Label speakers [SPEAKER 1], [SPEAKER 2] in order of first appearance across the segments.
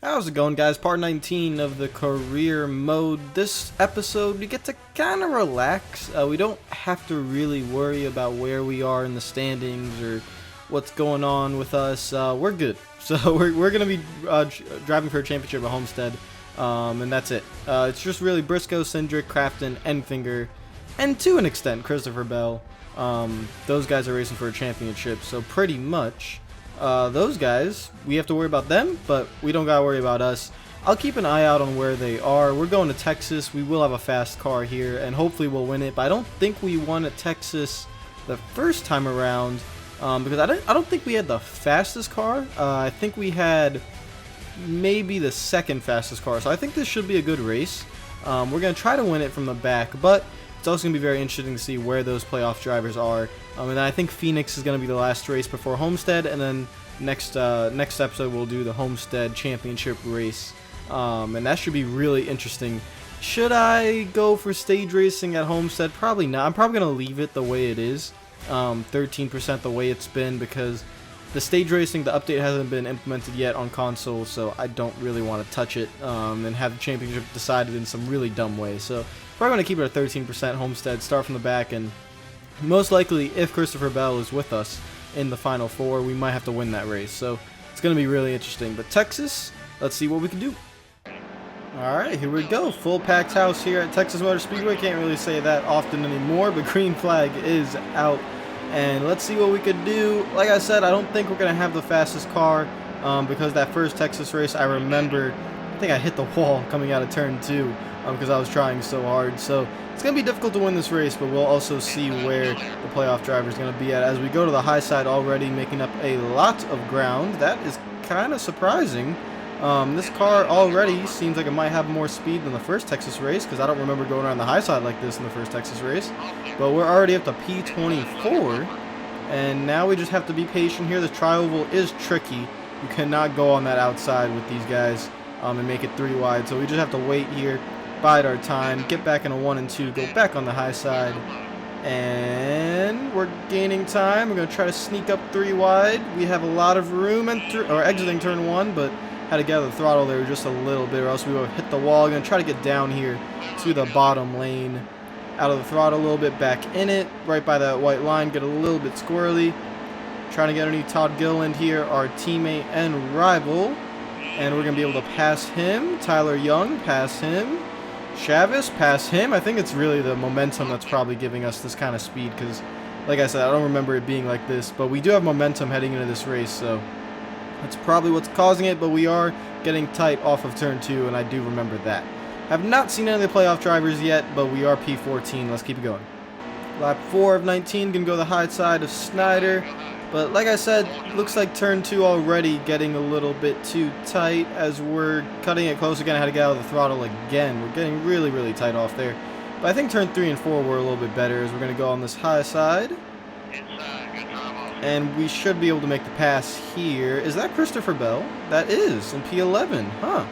[SPEAKER 1] How's it going, guys? Part 19 of the career mode. This episode, we get to kind of relax. We don't have to really worry about where we are in the standings or what's going on with us. We're good. So we're going to be driving for a championship at Homestead, and that's it. It's just really Briscoe, Cindric, Crafton, Enfinger, and to an extent, Christopher Bell. Those guys are racing for a championship, so pretty much... those guys, we have to worry about them, but we don't gotta worry about us. I'll keep an eye out on where they are. We're going to Texas. We will have a fast car here, and hopefully we'll win it. But I don't think we won at Texas the first time around, because I don't think we had the fastest car. I think we had maybe the second fastest car. So I think this should be a good race. We're gonna try to win it from the back, but it's also going to be very interesting to see where those playoff drivers are. And I think Phoenix is going to be the last race before Homestead, and then next episode we'll do the Homestead Championship race. And that should be really interesting. Should I go for stage racing at Homestead? Probably not. I'm probably going to leave it the way it is, 13% the way it's been, because the stage racing, the update hasn't been implemented yet on console, so I don't really want to touch it and have the championship decided in some really dumb way. So probably going to keep it at 13% Homestead, start from the back, and most likely, if Christopher Bell is with us in the Final Four, we might have to win that race. So it's going to be really interesting. But Texas, let's see what we can do. Alright, here we go. Full packed house here at Texas Motor Speedway. Can't really say that often anymore, but green flag is out. And let's see what we could do. Like I said, I don't think we're going to have the fastest car because that first Texas race, I remember, I think I hit the wall coming out of turn 2 because I was trying so hard. So it's going to be difficult to win this race, but we'll also see where the playoff driver is going to be at as we go to the high side already, making up a lot of ground. That is kind of surprising. This car already seems like it might have more speed than the first Texas race, because I don't remember going around the high side like this in the first Texas race. But we're already up to P24, and now we just have to be patient here. The tri-oval is tricky. You cannot go on that outside with these guys and make it 3 wide, so we just have to wait here, bide our time, get back in a 1 and 2, go back on the high side, and we're gaining time. We're going to try to sneak up 3 wide. We have a lot of room exiting turn 1, but had to get out of the throttle there just a little bit, or else we would have hit the wall. Going to try to get down here to the bottom lane, out of the throttle a little bit, back in it, right by that white line, get a little bit squirrely. Trying to get underneath Todd Gilliland here, our teammate and rival, and we're going to be able to pass him. Tyler Young, pass him. Chavis, pass him. I think it's really the momentum that's probably giving us this kind of speed, because, like I said, I don't remember it being like this, but we do have momentum heading into this race, so that's probably what's causing it, but we are getting tight off of turn 2, and I do remember that. Have not seen any of the playoff drivers yet, but we are P14. Let's keep it going. Lap 4 of 19, gonna go the high side of Snyder. But like I said, looks like turn 2 already getting a little bit too tight as we're cutting it close again. I had to get out of the throttle again. We're getting really, really tight off there. But I think turn 3 and 4 were a little bit better as we're gonna go on this high side. And we should be able to make the pass here. Is that Christopher Bell? That is, in P11. Huh.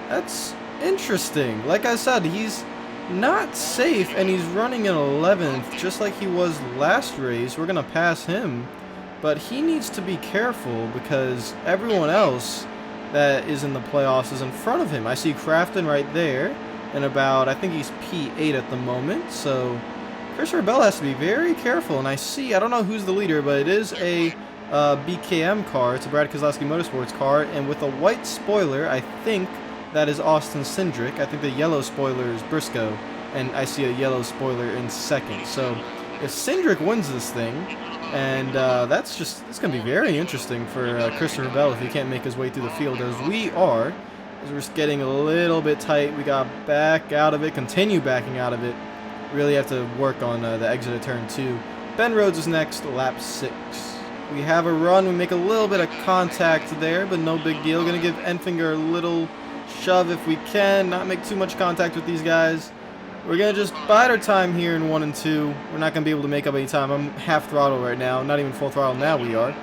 [SPEAKER 1] That's interesting. Like I said, he's not safe, and he's running in 11th, just like he was last race. We're going to pass him. But he needs to be careful, because everyone else that is in the playoffs is in front of him. I see Crafton right there, and about, I think he's P8 at the moment, so Christopher Bell has to be very careful. And I don't know who's the leader, but it is a BKM car. It's a Brad Keselowski Motorsports car, and with a white spoiler, I think that is Austin Cindric. I think the yellow spoiler is Briscoe, and I see a yellow spoiler in second. So if Cindric wins this thing, and it's going to be very interesting for Christopher Bell if he can't make his way through the field, as we're just getting a little bit tight. We got back out of it, continue backing out of it. Really have to work on the exit of turn 2. Ben Rhodes is next, lap 6. We have a run. We make a little bit of contact there, but no big deal. Going to give Enfinger a little shove if we can. Not make too much contact with these guys. We're going to just bide our time here in 1 and 2. We're not going to be able to make up any time. I'm half throttle right now. Not even full throttle now we are.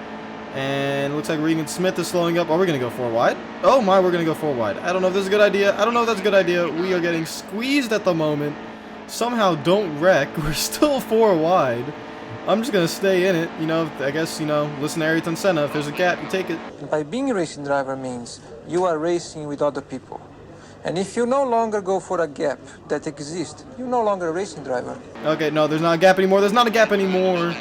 [SPEAKER 1] And it looks like Regan Smith is slowing up. Are we going to go 4 wide? Oh my, we're going to go 4 wide. I don't know if this is a good idea. I don't know if that's a good idea. We are getting squeezed at the moment. Somehow don't wreck. We're still 4 wide. I'm just gonna stay in it. You know, I guess, you know, listen to Ayrton Senna. If there's a gap, you take it.
[SPEAKER 2] By being a racing driver means you are racing with other people. And if you no longer go for a gap that exists, you're no longer a racing driver.
[SPEAKER 1] Okay, no, there's not a gap anymore. There's not a gap anymore.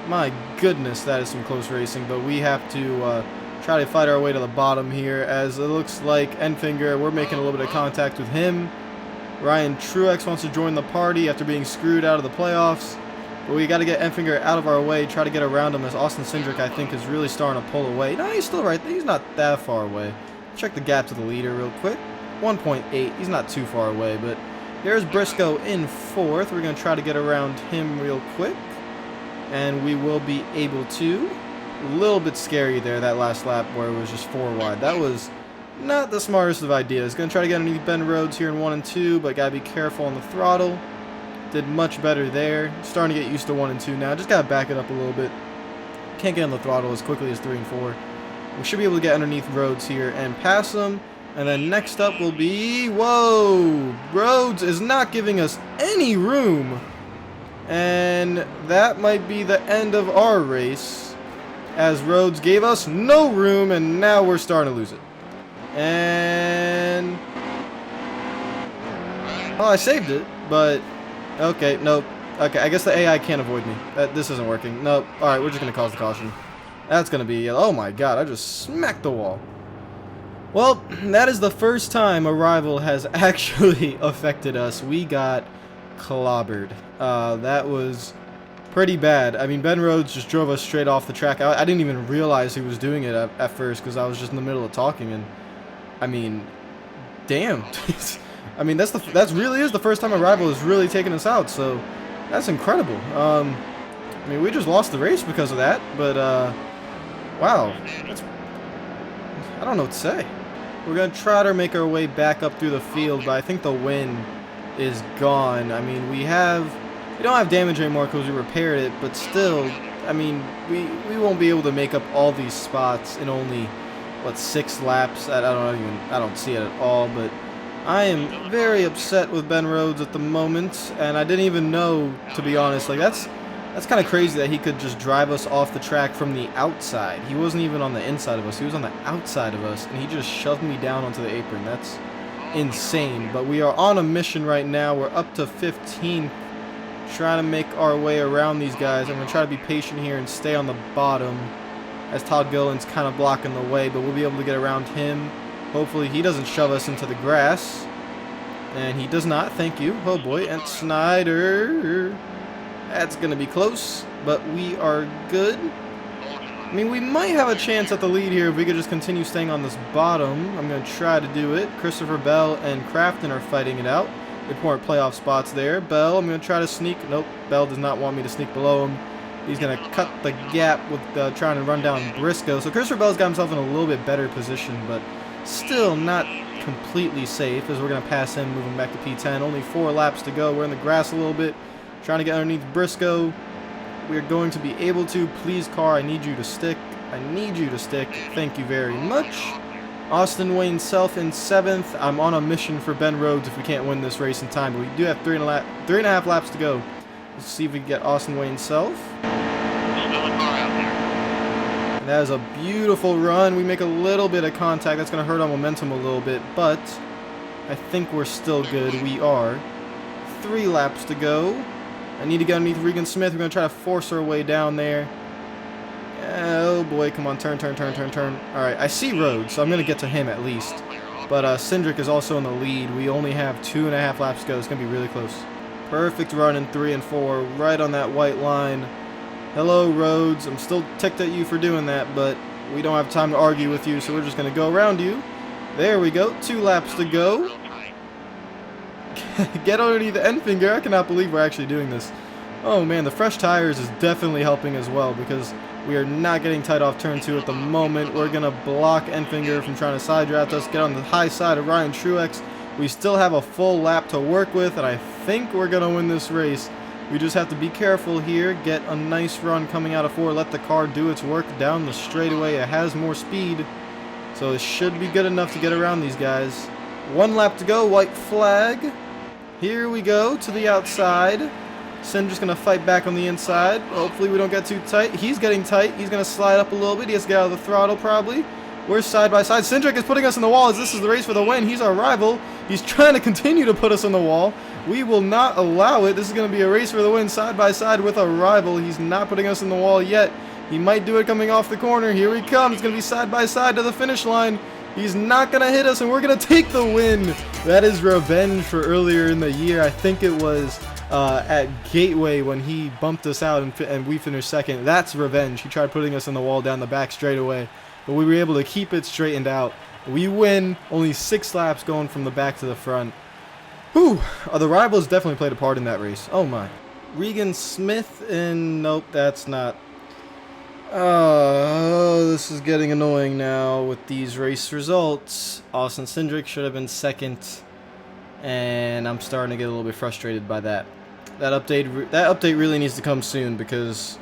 [SPEAKER 1] My goodness, that is some close racing. But we have to try to fight our way to the bottom here, as it looks like Enfinger, we're making a little bit of contact with him. Ryan Truex wants to join the party after being screwed out of the playoffs. But we got to get Enfinger out of our way, try to get around him, as Austin Cindric, I think, is really starting to pull away. No, he's still right there. He's not that far away. Check the gap to the leader real quick. 1.8. He's not too far away, but there's Briscoe in 4th. We're going to try to get around him real quick, and we will be able to. A little bit scary there, that last lap where it was just 4 wide. That was not the smartest of ideas. Going to try to get underneath Ben Rhodes here in 1 and 2, but got to be careful on the throttle. Did much better there. Starting to get used to 1 and 2 now. Just got to back it up a little bit. Can't get on the throttle as quickly as 3 and 4. We should be able to get underneath Rhodes here and pass him. And then next up will be... Whoa! Rhodes is not giving us any room. And that might be the end of our race, as Rhodes gave us no room, and now we're starting to lose it. And... oh, I saved it, but... okay, nope. Okay, I guess the AI can't avoid me. This isn't working. Nope. Alright, we're just going to cause the caution. That's going to be... oh my god, I just smacked the wall. Well, that is the first time a rival has actually affected us. We got clobbered. That was pretty bad. I mean, Ben Rhodes just drove us straight off the track. I didn't even realize he was doing it at first, because I was just in the middle of talking, and I mean, damn. I mean, that really is the first time a rival has really taken us out, so that's incredible. I mean, we just lost the race because of that, but wow, I don't know what to say. We're gonna try to make our way back up through the field, but I think the win is gone. I mean, we don't have damage anymore because we repaired it, but still, I mean, we won't be able to make up all these spots in only, what, 6 laps? I don't see it at all, but I am very upset with Ben Rhodes at the moment, and I didn't even know, to be honest. Like, that's kind of crazy that he could just drive us off the track from the outside. He wasn't even on the inside of us. He was on the outside of us, and he just shoved me down onto the apron. That's insane. But we are on a mission right now. We're up to 15th, trying to make our way around these guys. I'm going to try to be patient here and stay on the bottom, as Todd Gilliland's kind of blocking the way, but we'll be able to get around him. Hopefully he doesn't shove us into the grass. And he does not, thank you. Oh boy, and Snyder. That's going to be close, but we are good. I mean, we might have a chance at the lead here if we could just continue staying on this bottom. I'm going to try to do it. Christopher Bell and Crafton are fighting it out. Important playoff spots there. Bell, I'm going to try to sneak. Nope, Bell does not want me to sneak below him. He's going to cut the gap with trying to run down Briscoe. So Christopher Bell's got himself in a little bit better position, but still not completely safe, as we're going to pass him, moving back to P10. Only 4 laps to go. We're in the grass a little bit, trying to get underneath Briscoe. We're going to be able to. Please, car, I need you to stick. I need you to stick. Thank you very much. Austin Wayne Self in 7th. I'm on a mission for Ben Rhodes if we can't win this race in time, but we do have 3.5 laps to go. Let's see if we can get Austin Wayne Self. And that is a beautiful run. We make a little bit of contact. That's going to hurt our momentum a little bit, but I think we're still good. We are. 3 laps to go. I need to get underneath Regan Smith. We're going to try to force our way down there. Oh boy, come on, turn. Alright, I see Rhodes, so I'm going to get to him at least. But Cindric is also in the lead. We only have 2.5 laps to go. It's going to be really close. Perfect run in 3 and 4, right on that white line. Hello, Rhodes. I'm still ticked at you for doing that, but we don't have time to argue with you, so we're just going to go around you. There we go. 2 laps to go. Get underneath the end finger. I cannot believe we're actually doing this. Oh man, the fresh tires is definitely helping as well, because we are not getting tight off turn 2 at the moment. We're going to block Enfinger from trying to side draft us, get on the high side of Ryan Truex. We still have a full lap to work with, and I think we're going to win this race. We just have to be careful here, get a nice run coming out of 4, let the car do its work down the straightaway. It has more speed, so it should be good enough to get around these guys. 1 lap to go, white flag. Here we go to the outside. Cinder's going to fight back on the inside. Hopefully we don't get too tight. He's getting tight. He's going to slide up a little bit. He has to get out of the throttle probably. We're side by side. Cindric is putting us in the wall as this is the race for the win. He's our rival. He's trying to continue to put us on the wall. We will not allow it. This is going to be a race for the win side by side with a rival. He's not putting us in the wall yet. He might do it coming off the corner. Here he comes. It's going to be side by side to the finish line. He's not going to hit us, and we're going to take the win. That is revenge for earlier in the year. I think it was at Gateway when he bumped us out and we finished second. That's revenge. He tried putting us in the wall down the back straight away, but we were able to keep it straightened out. We win. Only 6 laps going from the back to the front. Whew. The rivals definitely played a part in that race. Oh, my. Regan Smith, and nope, that's not. Oh, this is getting annoying now with these race results. Austin Cindric should have been second, and I'm starting to get a little bit frustrated by that. That update really needs to come soon because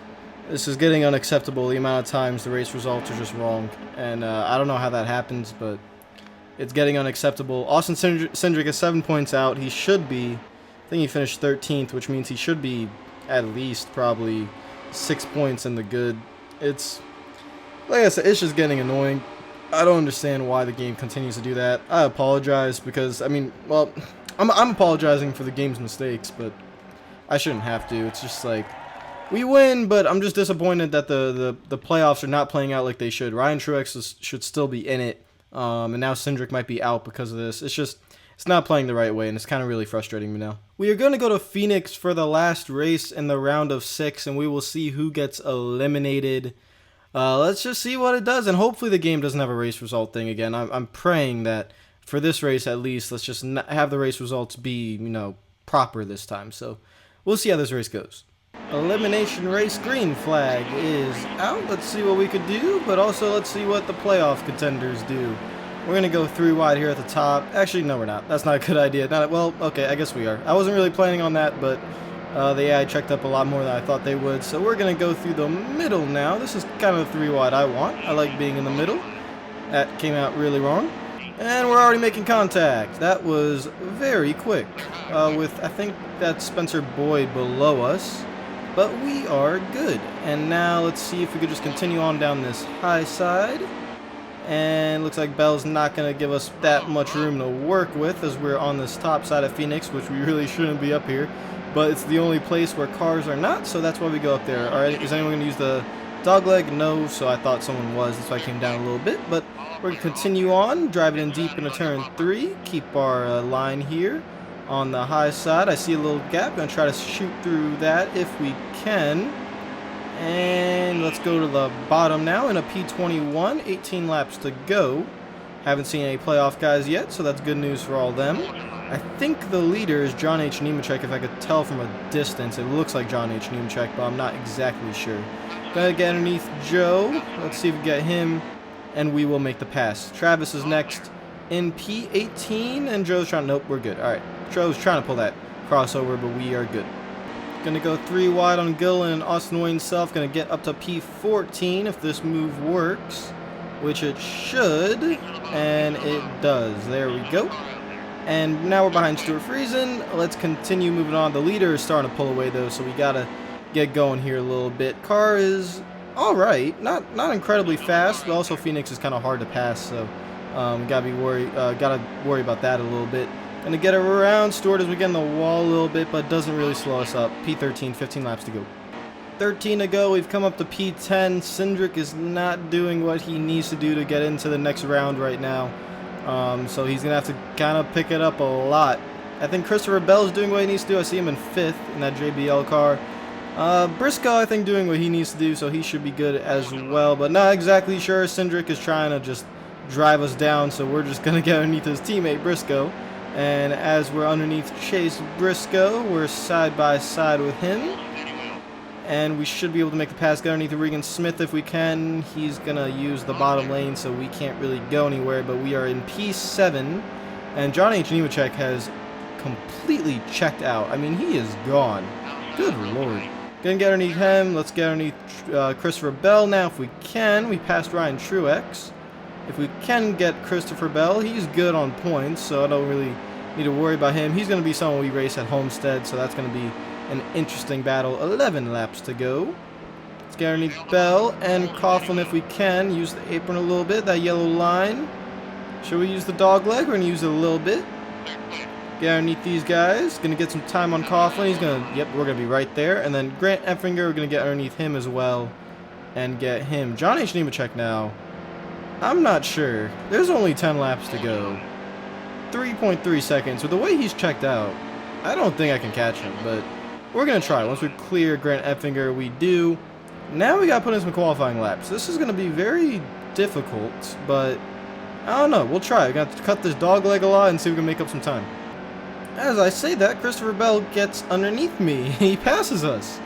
[SPEAKER 1] this is getting unacceptable. The amount of times the race results are just wrong, and I don't know how that happens, but it's getting unacceptable. Austin Cindric is 7 points out. He should be, I think he finished 13th, which means he should be at least probably 6 points in the good. It's, like I said, it's just getting annoying. I don't understand why the game continues to do that. I apologize because, I mean, well, I'm apologizing for the game's mistakes, but I shouldn't have to. It's just like, we win, but I'm just disappointed that the playoffs are not playing out like they should. Ryan Truex should still be in it, and now Cindric might be out because of this. It's just, it's not playing the right way, and it's kind of really frustrating me now. We are going to go to Phoenix for the last race in the round of 6, and we will see who gets eliminated. Let's just see what it does, and hopefully the game doesn't have a race result thing again. I'm praying that for this race at least, let's just have the race results be, you know, proper this time. So we'll see how this race goes. Elimination race green flag is out. Let's see what we could do, but also let's see what the playoff contenders do. We're going to go 3 wide here at the top. Actually, no, we're not. That's not a good idea. Well, okay, I guess we are. I wasn't really planning on that, but the AI checked up a lot more than I thought they would. So we're going to go through the middle now. This is kind of the 3 wide I want. I like being in the middle. That came out really wrong. And we're already making contact. That was very quick. With, I think, that Spencer Boyd below us. But we are good. And now let's see if we could just continue on down this high side. And looks like Bell's not going to give us that much room to work with as we're on this top side of Phoenix, which we really shouldn't be up here. But it's the only place where cars are not, so that's why we go up there. Alright, is anyone going to use the dogleg? No, so I thought someone was. That's why I came down a little bit. But we're going to continue on, driving in deep into turn 3. Keep our line here on the high side. I see a little gap. Going to try to shoot through that if we can. And let's go to the bottom now in a P21, 18 laps to go. Haven't seen any playoff guys yet, so that's good news for all them. I think the leader is John H. Nemechek, if I could tell from a distance. It looks like John H. Nemechek, but I'm not exactly sure. Gonna get underneath Joe. Let's see if we get him, and we will make the pass. Travis is next in P18, and Joe's trying, nope, we're good. All right, Joe's trying to pull that crossover, but we are good. Gonna go 3 wide on Gillen and Austin Wayne Self. Gonna get up to P14 if this move works, which it should, and it does. There we go. And now we're behind Stuart Friesen. Let's continue moving on. The leader is starting to pull away though, so we gotta get going here a little bit. Car is all right, not incredibly fast, but also Phoenix is kind of hard to pass, so gotta worry about that a little bit. Gonna get around Stewart as we get in the wall a little bit, but doesn't really slow us up. P13, 15 laps to go. 13 to go, we've come up to P10. Cindric is not doing what he needs to do to get into the next round right now. So he's gonna have to kind of pick it up a lot. I think Christopher Bell's doing what he needs to do. I see him in 5th in that JBL car. Briscoe, I think, doing what he needs to do, so he should be good as well. But not exactly sure. Cindric is trying to just drive us down, so we're just gonna get underneath his teammate, Briscoe. And as we're underneath Chase Briscoe, we're side by side with him. And we should be able to make the pass, get underneath Regan Smith if we can. He's going to use the bottom lane, so we can't really go anywhere. But we are in P7. And John H. Nemechek has completely checked out. I mean, he is gone. Good lord. Gonna get underneath him. Let's get underneath Christopher Bell now if we can. We passed Ryan Truex. If we can get Christopher Bell, he's good on points, so I don't really need to worry about him. He's going to be someone we race at Homestead, so that's going to be an interesting battle. 11 laps to go. Let's get underneath Bell and Coughlin if we can. Use the apron a little bit, that yellow line. Should we use the dog leg? We're going to use it a little bit. Get underneath these guys. Going to get some time on Coughlin. He's going to, yep, we're going to be right there. And then Grant Effinger, we're going to get underneath him as well. And get him. John H. Nemechek now. I'm not sure. There's only 10 laps to go. 3.3 seconds. With the way he's checked out, I don't think I can catch him. But we're going to try. Once we clear Grant Effinger, we do. Now we got to put in some qualifying laps. This is going to be very difficult. But I don't know. We'll try. We got to cut this dog leg a lot and see if we can make up some time. As I say that, Christopher Bell gets underneath me. He passes us.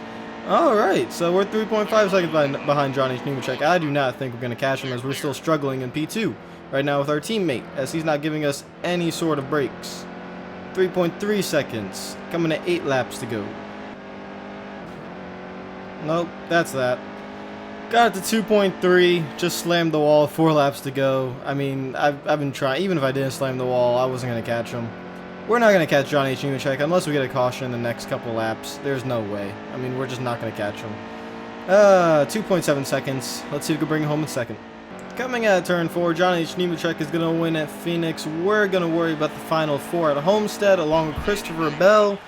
[SPEAKER 1] Alright, so we're 3.5 seconds behind John H. Nemechek. I do not think we're going to catch him as we're still struggling in P2 right now with our teammate, as he's not giving us any sort of breaks. 3.3 seconds, coming to 8 laps to go. Nope, that's that. Got it to 2.3, just slammed the wall, 4 laps to go. I mean, I've been trying, even if I didn't slam the wall, I wasn't going to catch him. We're not going to catch John H. Nemechek unless we get a caution in the next couple laps. There's no way. I mean, we're just not going to catch him. 2.7 seconds. Let's see if we can bring him home in second. Coming out of turn 4, John H. Nemechek is going to win at Phoenix. We're going to worry about the final 4 at Homestead along with Christopher Bell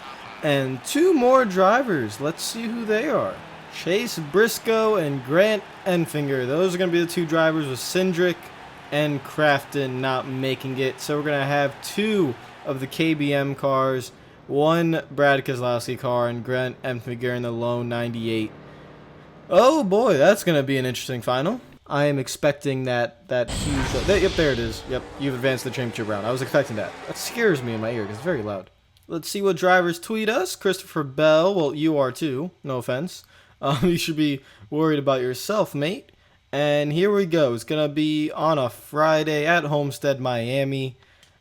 [SPEAKER 1] and 2 more drivers. Let's see who they are. Chase Briscoe and Grant Enfinger. Those are going to be the 2 drivers with Cindric and Crafton not making it. So we're going to have 2 of the KBM cars, 1 Brad Keselowski car, and Grant Enfinger in the lone 98. Oh boy, that's going to be an interesting final. I am expecting that huge... Yep, there it is. Yep, you've advanced the championship round. I was expecting that. That scares me in my ear because it's very loud. Let's see what drivers tweet us. Christopher Bell, well, you are too, no offense. You should be worried about yourself, mate. And here we go. It's going to be on a Friday at Homestead, Miami.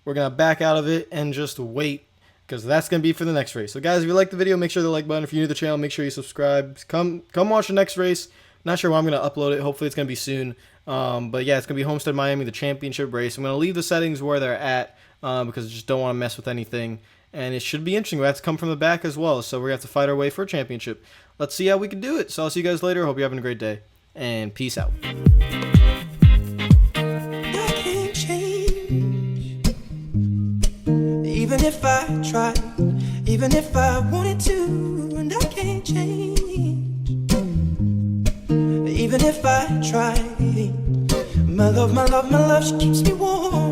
[SPEAKER 1] We're going to back out of it and just wait, because that's going to be for the next race. So guys, if you like the video, make sure the like button. If you're new to the channel, make sure you subscribe. Come watch the next race. Not sure when I'm going to upload it. Hopefully it's going to be soon. But yeah, it's going to be Homestead Miami, the championship race. I'm going to leave the settings where they're at because I just don't want to mess with anything. And it should be interesting. We have to come from the back as well. So we're going to have to fight our way for a championship. Let's see how we can do it. So I'll see you guys later. Hope you're having a great day. And peace out.
[SPEAKER 3] Even if I tried, even if I wanted to, and I can't change. Even if I tried, my love, she keeps me warm.